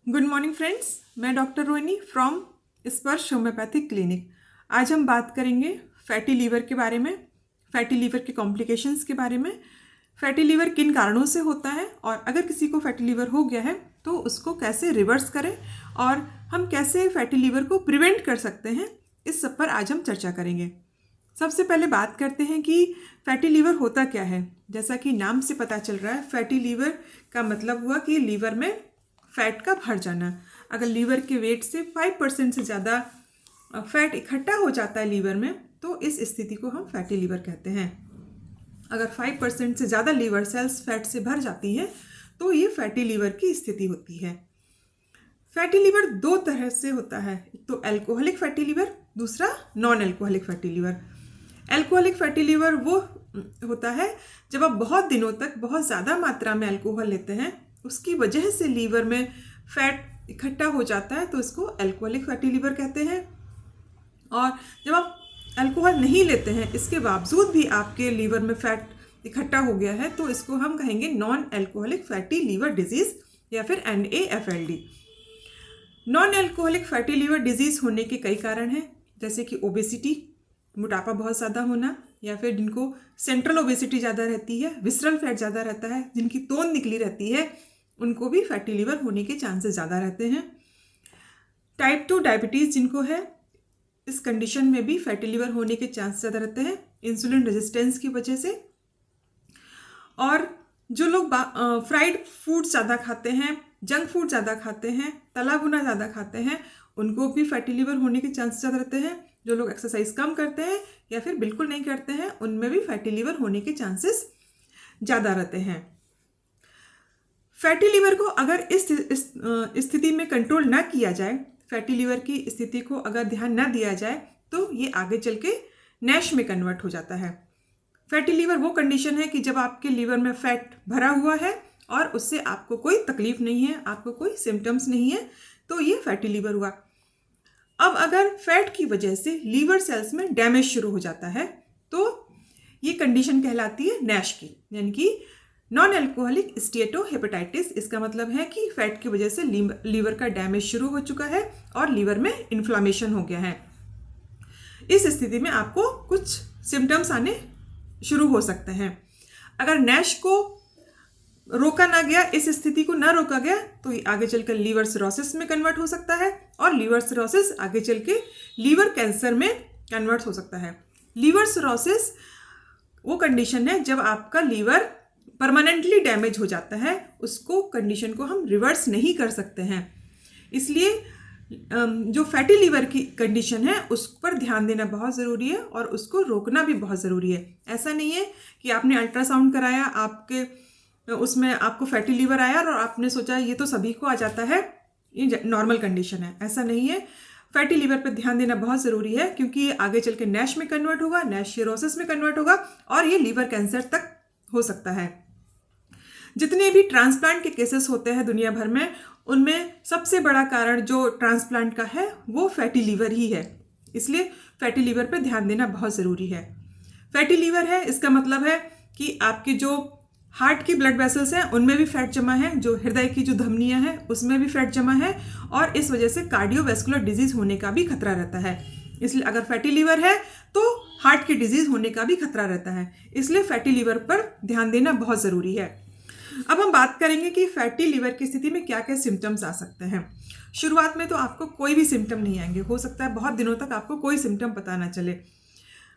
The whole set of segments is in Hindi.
गुड मॉर्निंग फ्रेंड्स, मैं डॉक्टर रोहिणी फ्रॉम स्पर्श होम्योपैथिक क्लिनिक। आज हम बात करेंगे फैटी लीवर के बारे में, फैटी लीवर के कॉम्प्लिकेशंस के बारे में, फैटी लीवर किन कारणों से होता है और अगर किसी को फैटी लीवर हो गया है तो उसको कैसे रिवर्स करें और हम कैसे फैटी लीवर को प्रिवेंट कर सकते हैं, इस सब पर आज हम चर्चा करेंगे। सबसे पहले बात करते हैं कि फैटी लीवर होता क्या है। जैसा कि नाम से पता चल रहा है, फैटी लीवर का मतलब हुआ कि लीवर में फैट का भर जाना। अगर लीवर के वेट से 5% से ज़्यादा फैट इकट्ठा हो जाता है लीवर में, तो इस स्थिति को हम फैटी लीवर कहते हैं। अगर 5% से ज़्यादा लीवर सेल्स फैट से भर जाती हैं तो ये फैटी लीवर की स्थिति होती है। फैटी लीवर दो तरह से होता है, एक तो एल्कोहलिक फैटी लीवर, दूसरा non alcoholic fatty liver. Alcoholic fatty liver वो होता है जब आप बहुत दिनों तक बहुत ज़्यादा मात्रा में अल्कोहल लेते हैं, उसकी वजह से लीवर में फैट इकट्ठा हो जाता है, तो इसको एल्कोहलिक फैटी लीवर कहते हैं। और जब आप अल्कोहल नहीं लेते हैं, इसके बावजूद भी आपके लीवर में फैट इकट्ठा हो गया है, तो इसको हम कहेंगे non alcoholic fatty liver disease या फिर NAFLD। Non alcoholic fatty liver disease होने के कई कारण हैं, जैसे कि ओबेसिटी, मोटापा बहुत ज़्यादा होना, या फिर जिनको सेंट्रल ओबेसिटी ज़्यादा रहती है, विसरल फैट ज़्यादा रहता है, जिनकी तोंद निकली रहती है, उनको भी फैटी लीवर होने के चांसेस ज़्यादा रहते हैं। टाइप 2 डायबिटीज़ जिनको है, इस कंडीशन में भी फैटी लीवर होने के चांस ज़्यादा रहते हैं, इंसुलिन रेजिस्टेंस की वजह से। और जो लोग फ्राइड फूड ज़्यादा खाते हैं, जंक फूड ज़्यादा खाते हैं, तला भुना ज़्यादा खाते हैं, उनको भी फैटी लीवर होने के चांस ज़्यादा रहते हैं। जो लोग एक्सरसाइज कम करते हैं या फिर बिल्कुल नहीं करते हैं, उनमें भी फैटी लीवर होने के चांसेस ज़्यादा रहते हैं। फैटी लीवर को अगर इस स्थिति में कंट्रोल ना किया जाए, फैटी लीवर की स्थिति को अगर ध्यान ना दिया जाए, तो ये आगे चल के नैश में कन्वर्ट हो जाता है। फैटी लीवर वो कंडीशन है कि जब आपके लीवर में फैट भरा हुआ है और उससे आपको कोई तकलीफ नहीं है, आपको कोई सिम्टम्स नहीं है, तो ये फैटी लीवर हुआ। अब अगर फैट की वजह से लीवर सेल्स में डैमेज शुरू हो जाता है, तो ये कंडीशन कहलाती है नैश की, यानी कि नॉन एल्कोहलिक स्टीएटोहेपेटाइटिस। इसका मतलब है कि फैट की वजह से लीवर का डैमेज शुरू हो चुका है और लीवर में इन्फ्लामेशन हो गया है। इस स्थिति में आपको कुछ सिम्टम्स आने शुरू हो सकते हैं। अगर नैश को रोका ना गया, इस स्थिति को ना रोका गया, तो ये आगे चलकर लीवर सिरोसिस में कन्वर्ट हो सकता है और लीवर सिरोसिस आगे चल के लीवर कैंसर में कन्वर्ट हो सकता है। लीवर सिरोसिस वो कंडीशन है जब आपका लीवर परमानेंटली डैमेज हो जाता है, उसको कंडीशन को हम रिवर्स नहीं कर सकते हैं। इसलिए जो फैटी लीवर की कंडीशन है उस पर ध्यान देना बहुत ज़रूरी है और उसको रोकना भी बहुत ज़रूरी है। ऐसा नहीं है कि आपने अल्ट्रासाउंड कराया, आपके उसमें आपको फैटी लीवर आया और आपने सोचा ये तो सभी को आ जाता है, ये नॉर्मल कंडीशन है। ऐसा नहीं है। फैटी लीवर पर ध्यान देना बहुत ज़रूरी है, क्योंकि ये आगे चल के नैश में कन्वर्ट होगा, नैश सिरोसिस में कन्वर्ट होगा और ये लीवर कैंसर तक हो सकता है। जितने भी ट्रांसप्लांट के केसेस होते हैं दुनिया भर में, उनमें सबसे बड़ा कारण जो ट्रांसप्लांट का है वो फैटी लीवर ही है। इसलिए फैटी लीवर पर ध्यान देना बहुत ज़रूरी है। फैटी लीवर है, इसका मतलब है कि आपके जो हार्ट की ब्लड वेसल्स हैं उनमें भी फैट जमा है, जो हृदय की जो धमनियां हैं उसमें भी फैट जमा है, और इस वजह से कार्डियोवैस्कुलर डिजीज होने का भी खतरा रहता है। इसलिए अगर फैटी लीवर है तो हार्ट की डिजीज होने का भी खतरा रहता है। इसलिए फैटी लीवर पर ध्यान देना बहुत ज़रूरी है। अब हम बात करेंगे कि फैटी लीवर की स्थिति में क्या क्या सिम्टम्स आ सकते हैं। शुरुआत में तो आपको कोई भी सिम्टम नहीं आएंगे, हो सकता है बहुत दिनों तक आपको कोई सिम्टम पता ना चले।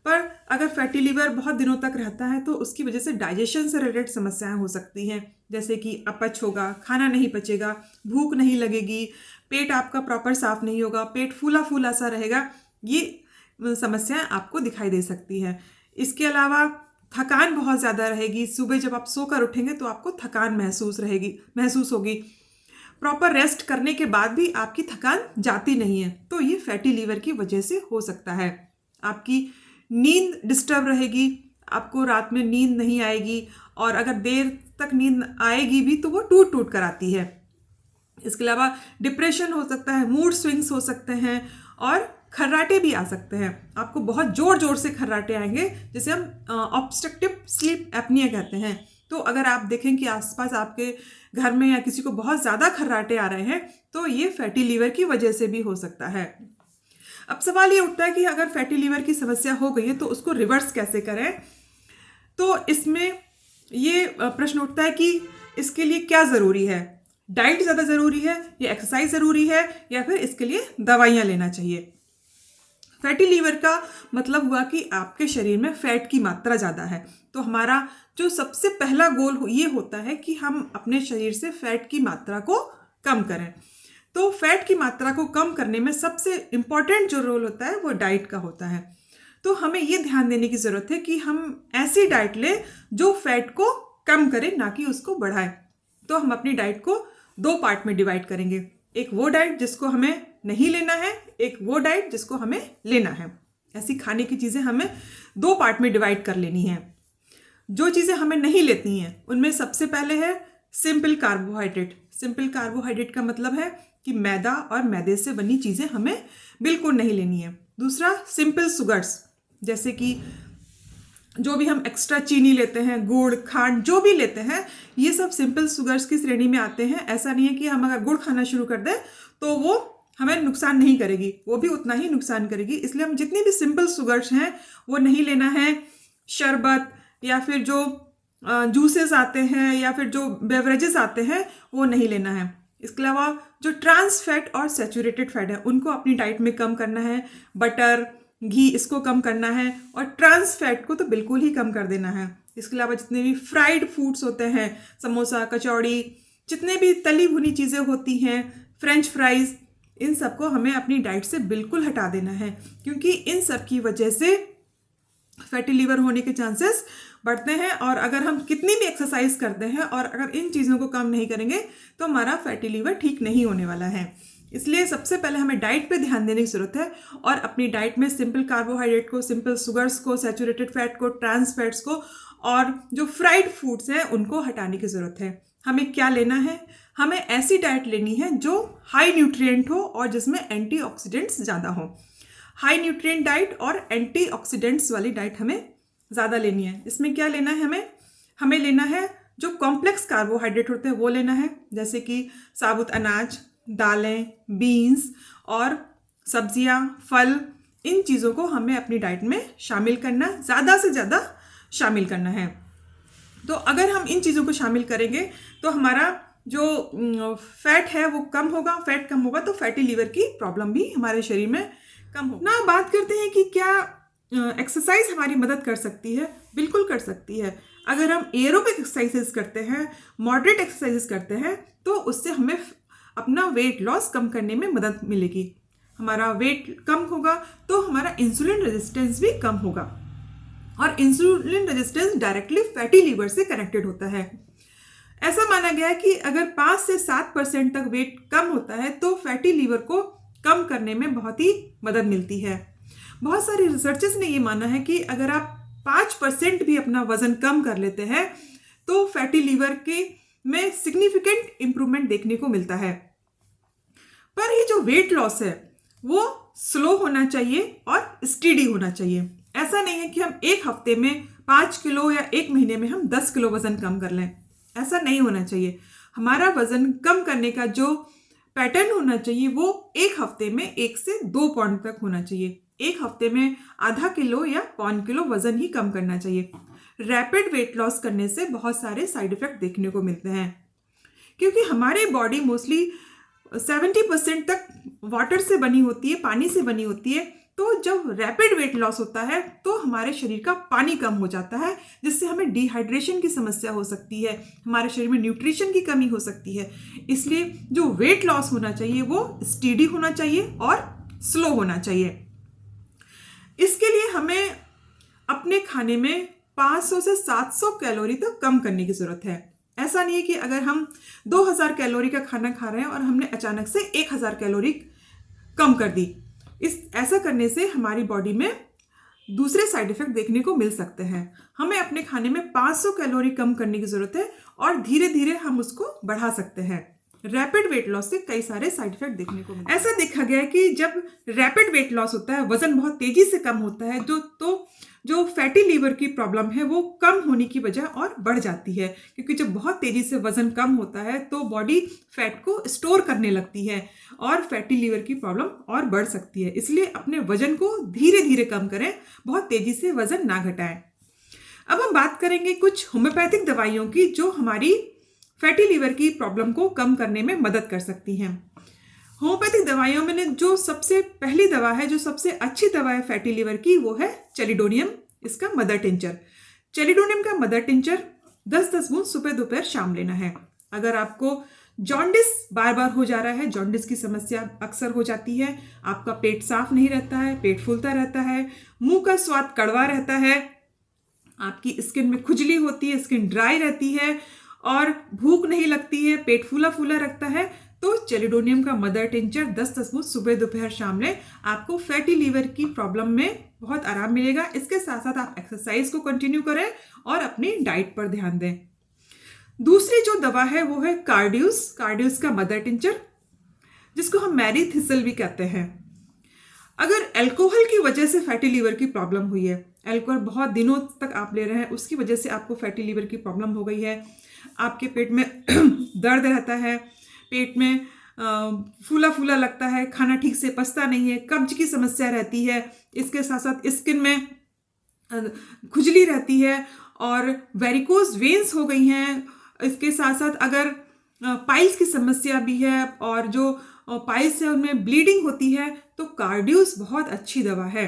पर अगर फैटी लीवर बहुत दिनों तक रहता है तो उसकी वजह से डाइजेशन से रिलेटेड समस्याएं हो सकती हैं, जैसे कि अपच होगा, खाना नहीं पचेगा, भूख नहीं लगेगी, पेट आपका प्रॉपर साफ नहीं होगा, पेट फूला फूला सा रहेगा। ये समस्याएं आपको दिखाई दे सकती हैं। इसके अलावा थकान बहुत ज़्यादा रहेगी। सुबह जब आप सोकर उठेंगे तो आपको थकान महसूस होगी। प्रॉपर रेस्ट करने के बाद भी आपकी थकान जाती नहीं है, तो ये फैटी लीवर की वजह से हो सकता है। आपकी नींद डिस्टर्ब रहेगी, आपको रात में नींद नहीं आएगी, और अगर देर तक नींद आएगी भी तो वो टूट टूट कर आती है। इसके अलावा डिप्रेशन हो सकता है, मूड स्विंग्स हो सकते हैं और खर्राटे भी आ सकते हैं। आपको बहुत जोर जोर से खर्राटे आएंगे, जिसे हम ऑब्स्ट्रक्टिव स्लीप एपनिया कहते हैं। तो अगर आप देखें कि आसपास आपके घर में या किसी को बहुत ज़्यादा खर्राटे आ रहे हैं तो ये फैटी लीवर की वजह से भी हो सकता है। अब सवाल ये उठता है कि अगर फैटी लीवर की समस्या हो गई है तो उसको रिवर्स कैसे करें। तो इसमें ये प्रश्न उठता है कि इसके लिए क्या ज़रूरी है, डाइट ज़्यादा ज़रूरी है या एक्सरसाइज ज़रूरी है या फिर इसके लिए दवाइयाँ लेना चाहिए। फैटी लीवर का मतलब हुआ कि आपके शरीर में फैट की मात्रा ज़्यादा है। तो हमारा जो सबसे पहला गोल ये होता है कि हम अपने शरीर से फैट की मात्रा को कम करें। तो फैट की मात्रा को कम करने में सबसे इम्पॉर्टेंट जो रोल होता है वो डाइट का होता है। तो हमें ये ध्यान देने की ज़रूरत है कि हम ऐसी डाइट लें जो फैट को कम करे, ना कि उसको बढ़ाए। तो हम अपनी डाइट को 2 पार्ट में डिवाइड करेंगे, एक वो डाइट जिसको हमें नहीं लेना है, एक वो डाइट जिसको हमें लेना है। ऐसी खाने की चीज़ें हमें 2 पार्ट में डिवाइड कर लेनी है। जो चीज़ें हमें नहीं लेती हैं उनमें सबसे पहले है सिंपल कार्बोहाइड्रेट। सिंपल कार्बोहाइड्रेट का मतलब है कि मैदा और मैदे से बनी चीज़ें हमें बिल्कुल नहीं लेनी है। दूसरा सिंपल शुगर्स, जैसे कि जो भी हम एक्स्ट्रा चीनी लेते हैं, गुड़, खांड जो भी लेते हैं, ये सब सिंपल शुगर्स की श्रेणी में आते हैं। ऐसा नहीं है कि हम अगर गुड़ खाना शुरू कर दें तो वो हमें नुकसान नहीं करेगी, वो भी उतना ही नुकसान करेगी। इसलिए हम जितनी भी सिंपल शुगर्स हैं वो नहीं लेना है। शरबत या फिर जो जूसेस आते हैं या फिर जो बेवरेजेस आते हैं वो नहीं लेना है। इसके अलावा जो ट्रांस फैट और सैचुरेटेड फैट है उनको अपनी डाइट में कम करना है। बटर, घी, इसको कम करना है और ट्रांस फैट को तो बिल्कुल ही कम कर देना है। इसके अलावा जितने भी फ्राइड फूड्स होते हैं, समोसा, कचौड़ी, जितने भी तली भुनी चीज़ें होती हैं, फ्रेंच फ्राइज़, इन सबको हमें अपनी डाइट से बिल्कुल हटा देना है, क्योंकि इन सब की वजह से फैटी लीवर होने के चांसेस बढ़ते हैं। और अगर हम कितनी भी एक्सरसाइज करते हैं और अगर इन चीज़ों को कम नहीं करेंगे तो हमारा फैटी लीवर ठीक नहीं होने वाला है। इसलिए सबसे पहले हमें डाइट पे ध्यान देने की ज़रूरत है और अपनी डाइट में सिंपल कार्बोहाइड्रेट को, सिंपल शुगर्स को, सैचुरेटेड फैट को, ट्रांस फैट्स को और जो फ्राइड फूड्स हैं उनको हटाने की ज़रूरत है। हमें क्या लेना है? हमें ऐसी डाइट लेनी है जो हाई न्यूट्रिएंट हो और जिसमें एंटीऑक्सीडेंट्स ज़्यादा हो। हाई न्यूट्रिएंट डाइट और एंटीऑक्सीडेंट्स वाली डाइट हमें ज़्यादा लेनी है। इसमें क्या लेना है? हमें लेना है जो कॉम्प्लेक्स कार्बोहाइड्रेट होते हैं वो लेना है, जैसे कि साबुत अनाज, दालें, बीन्स और सब्जियां, फल। इन चीज़ों को हमें अपनी डाइट में शामिल करना, ज़्यादा से ज़्यादा शामिल करना है। तो अगर हम इन चीज़ों को शामिल करेंगे तो हमारा जो फैट है वो कम होगा। फैट कम होगा तो फैटी लीवर की प्रॉब्लम भी हमारे शरीर में कम होगा। ना बात करते हैं कि क्या एक्सरसाइज हमारी मदद कर सकती है? बिल्कुल कर सकती है। अगर हम एरोबिक एक्सरसाइजेस करते हैं, मॉडरेट एक्सरसाइजेस करते हैं, तो उससे हमें अपना वेट लॉस कम करने में मदद मिलेगी। हमारा वेट कम होगा तो हमारा इंसुलिन रेजिस्टेंस भी कम होगा और insulin resistance directly fatty liver से कनेक्टेड होता है। ऐसा माना गया है कि अगर 5 से 7% तक वेट कम होता है तो फैटी लीवर को कम करने में बहुत ही मदद मिलती है। बहुत सारी रिसर्चेस ने ये माना है कि अगर आप 5% भी अपना वजन कम कर लेते हैं तो फैटी लीवर के में सिग्निफिकेंट इंप्रूवमेंट देखने को मिलता है। पर ये जो वेट लॉस है वो स्लो होना चाहिए और स्टेडी होना चाहिए। ऐसा नहीं है कि हम एक हफ्ते में 5 किलो या एक महीने में हम 10 किलो वजन कम कर लें। ऐसा नहीं होना चाहिए। हमारा वजन कम करने का जो पैटर्न होना चाहिए वो एक हफ्ते में 1 से 2 पाउंड तक होना चाहिए। एक हफ्ते में आधा किलो या पौन किलो वजन ही कम करना चाहिए। रैपिड वेट लॉस करने से बहुत सारे साइड इफेक्ट देखने को मिलते हैं, क्योंकि हमारी बॉडी मोस्टली 70% तक वाटर से बनी होती है, पानी से बनी होती है। तो जब रैपिड वेट लॉस होता है तो हमारे शरीर का पानी कम हो जाता है, जिससे हमें डिहाइड्रेशन की समस्या हो सकती है, हमारे शरीर में न्यूट्रिशन की कमी हो सकती है। इसलिए जो वेट लॉस होना चाहिए वो स्टेडी होना चाहिए और स्लो होना चाहिए। इसके लिए हमें अपने खाने में 500 से 700 कैलोरी तक कम करने की ज़रूरत है। ऐसा नहीं है कि अगर हम 2000 कैलोरी का खाना खा रहे हैं और हमने अचानक से 1000 कैलोरी कम कर दी। ऐसा करने से हमारी बॉडी में दूसरे साइड इफेक्ट देखने को मिल सकते हैं। हमें अपने खाने में 500 कैलोरी कम करने की ज़रूरत है और धीरे धीरे हम उसको बढ़ा सकते हैं। रैपिड वेट लॉस से कई सारे साइड इफेक्ट देखने को मिलते हैं। ऐसा देखा गया है कि जब रैपिड वेट लॉस होता है, वजन बहुत तेजी से कम होता है, तो जो फैटी लीवर की प्रॉब्लम है वो कम होने की वजह और बढ़ जाती है, क्योंकि जब बहुत तेज़ी से वज़न कम होता है तो बॉडी फैट को स्टोर करने लगती है और फैटी लीवर की प्रॉब्लम और बढ़ सकती है। इसलिए अपने वज़न को धीरे धीरे कम करें, बहुत तेज़ी से वज़न ना घटाएं। अब हम बात करेंगे कुछ होम्योपैथिक दवाइयों की जो हमारी फैटी लीवर की प्रॉब्लम को कम करने में मदद कर सकती हैं। होम्योपैथिक दवाइयों में जो सबसे पहली दवा है, जो सबसे अच्छी दवा है फैटी लीवर की, वो है चेलिडोनियम, इसका मदर टिंचर। चेलिडोनियम का मदर टिंचर 10-10 बूंद सुबह दोपहर शाम लेना है। अगर आपको जॉन्डिस बार बार हो जा रहा है, जॉन्डिस की समस्या अक्सर हो जाती है, आपका पेट साफ नहीं रहता है, पेट फूलता रहता है, मुंह का स्वाद कड़वा रहता है, आपकी स्किन में खुजली होती है, स्किन ड्राई रहती है और भूख नहीं लगती है, पेट फूला फूला रखता है, तो चेलिडोनियम का मदर टिंचर 10-10 बूंद सुबह दोपहर शाम लें। आपको फैटी लीवर की प्रॉब्लम में बहुत आराम मिलेगा। इसके साथ साथ आप एक्सरसाइज को कंटिन्यू करें और अपनी डाइट पर ध्यान दें। दूसरी जो दवा है वो है कार्डियस का मदर टिंचर, जिसको हम मैरी थिसल भी कहते हैं। अगर अल्कोहल की वजह से फैटी लीवर की प्रॉब्लम हुई है, अल्कोहल बहुत दिनों तक आप ले रहे हैं, उसकी वजह से आपको फैटी लीवर की प्रॉब्लम हो गई है, आपके पेट में दर्द रहता है, पेट में फूला फूला लगता है, खाना ठीक से पचता नहीं है, कब्ज की समस्या रहती है, इसके साथ साथ स्किन में खुजली रहती है और वेरिकोज वेन्स हो गई हैं, इसके साथ साथ अगर पाइल्स की समस्या भी है और जो पाइल्स है उनमें ब्लीडिंग होती है, तो कार्डियस बहुत अच्छी दवा है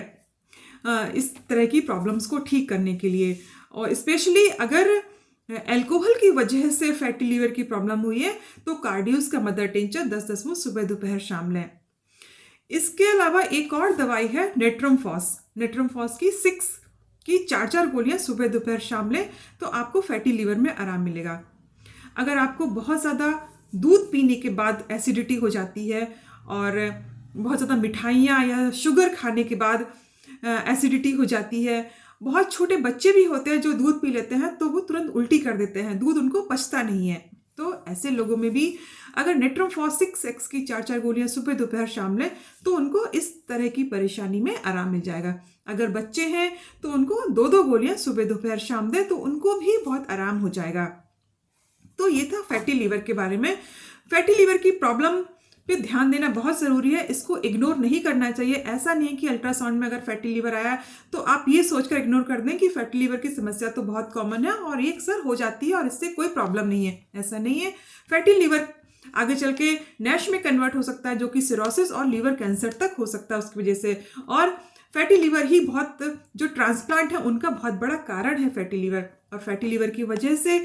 इस तरह की प्रॉब्लम्स को ठीक करने के लिए। और स्पेशली अगर अल्कोहल की वजह से फैटी लीवर की प्रॉब्लम हुई है तो कार्डियस का मदर टिंचर 10-10 बूंद सुबह दोपहर शाम लें। इसके अलावा एक और दवाई है नेट्रमफॉस की 6 की 4-4 गोलियां सुबह दोपहर शाम लें, तो आपको फैटी लीवर में आराम मिलेगा। अगर आपको बहुत ज़्यादा दूध पीने के बाद एसिडिटी हो जाती है और बहुत ज़्यादा मिठाइयाँ या शुगर खाने के बाद एसिडिटी हो जाती है, बहुत छोटे बच्चे भी होते हैं जो दूध पी लेते हैं तो वो तुरंत उल्टी कर देते हैं, दूध उनको पचता नहीं है, तो ऐसे लोगों में भी अगर नेट्रमफॉस 6 की 4-4 गोलियां सुबह दोपहर शाम लें तो उनको इस तरह की परेशानी में आराम मिल जाएगा। अगर बच्चे हैं तो उनको 2-2 गोलियां सुबह दोपहर शाम दें तो उनको भी बहुत आराम हो जाएगा। तो ये था फैटी लीवर के बारे में। फैटी लीवर की प्रॉब्लम पे ध्यान देना बहुत ज़रूरी है, इसको इग्नोर नहीं करना चाहिए। ऐसा नहीं है कि अल्ट्रासाउंड में अगर फैटी लीवर आया तो आप ये सोचकर इग्नोर कर दें कि फैटी लीवर की समस्या तो बहुत कॉमन है और ये अक्सर हो जाती है और इससे कोई प्रॉब्लम नहीं है। ऐसा नहीं है, फैटी लीवर आगे चल के नैश में कन्वर्ट हो सकता है, जो कि सिरोसिस और लीवर कैंसर तक हो सकता है उसकी वजह से। और फैटी लीवर ही बहुत जो ट्रांसप्लांट है उनका बहुत बड़ा कारण है फैटी लीवर, और फैटी लीवर की वजह से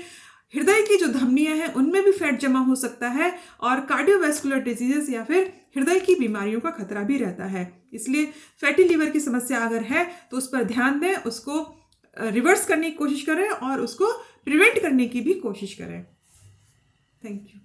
हृदय की जो धमनियां हैं उनमें भी फैट जमा हो सकता है और कार्डियोवैस्कुलर डिजीजेस या फिर हृदय की बीमारियों का खतरा भी रहता है। इसलिए फैटी लीवर की समस्या अगर है तो उस पर ध्यान दें, उसको रिवर्स करने की कोशिश करें और उसको प्रिवेंट करने की भी कोशिश करें। Thank you.